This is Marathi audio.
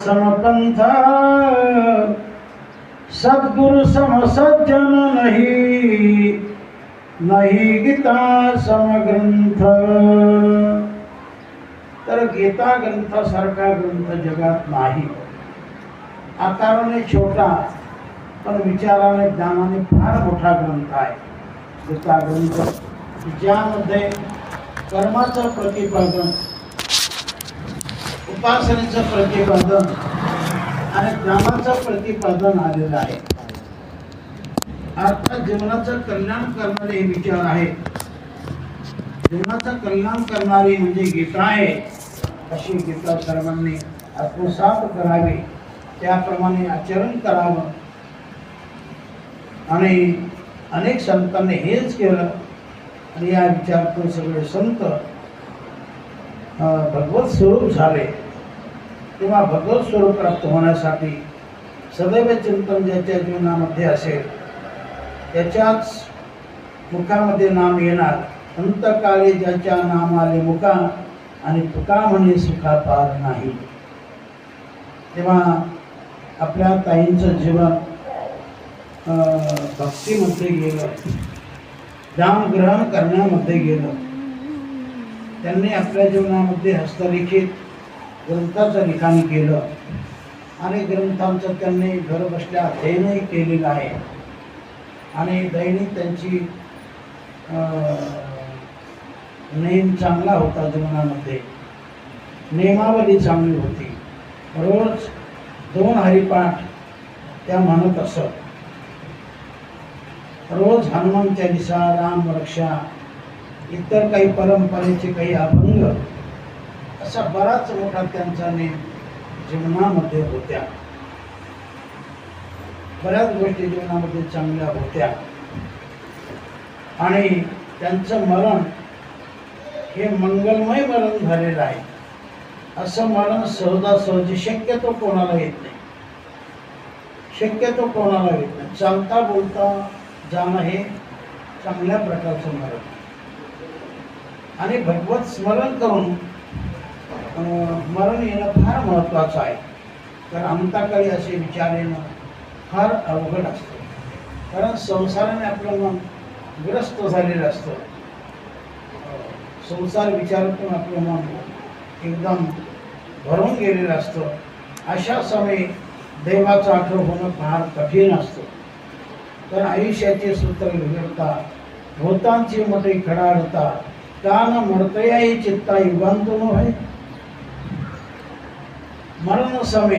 समपंथ सद्गुरु समसज्जन नहीं, नहीं गीता समग्रंथ। तर गीता ग्रंथासारखा ग्रंथ जगात नाही। आकाराने छोटा पण विचाराने ज्ञानाने फार मोठा ग्रंथ आहे गीता ग्रंथ, ज्यामध्ये कर्माचं प्रतिपादन, उपासनेचं प्रतिपादन आणि ज्ञानाचं प्रतिपादन आलेलं आहे। अर्थात जीवनाचं कल्याण करणारे हे विचार आहेत। जीवनाचं कल्याण करणारी म्हणजे गीता आहे, अशी गीता सर्वांनी आत्मसात करावी, त्याप्रमाणे आचरण करावं। आणि अनेक संतांनी हेच केलं आणि या विचारातून सगळे संत भगवत स्वरूप झाले। तेव्हा भगवत स्वरूप प्राप्त होण्यासाठी सदैव चिंतन ज्याच्या जीवनामध्ये असेल त्याच्याच मुखामध्ये नाम येणार। अंतकाळी ज्याच्या नामाले मुखा आणि तुका म्हणे सुखा पार नाही। तेव्हा आपल्या ताईंचं जीवन भक्तीमध्ये गेलं, ज्ञान ग्रहण करण्यामध्ये गेलं। त्यांनी आपल्या जीवनामध्ये हस्तलिखित ग्रंथाचं लिखाण केलं आणि ग्रंथांचं त्यांनी घर बसल्या अध्ययनही केलेलं आहे। आणि दैनिक त्यांची नेम चांगला होता, जीवनामध्ये नेमावली चांगली होती। रोज 2 हरिपाठ त्या म्हणत असत, रोज हनुमान चालीसा, राम रक्षा, इतर काही परंपरेचे काही अभंग, असा बराच मोठा त्यांचा नेम जीवनामध्ये होत्या। बऱ्याच गोष्टी जीवनामध्ये चांगल्या होत्या आणि त्यांचं मरण हे मंगलमय मरण झालेलं आहे। असं मरण सहजासहजी शक्यतो कोणाला येत नाही, शक्यतो कोणाला येत नाही। चालता बोलता जाणं हे चांगल्या प्रकारचं मरण आणि भगवत स्मरण करून मरण येणं फार महत्त्वाचं आहे। तर अंताकाळी असे विचार येणं फार अवघड असतं, कारण संसाराने आपलं मन ग्रस्त झालेलं असतं। संसार विचारातून आपलं मन एकदम भरून गेलेलं असतं। अशा समयी देवाचं आठवण होणं फार कठीण असतं। तर आयुष्याचे सूत्र बिघडता, भूतांची मटे खडाडता, कान मरतयाही चित्ता युगांतून होय। मरण समय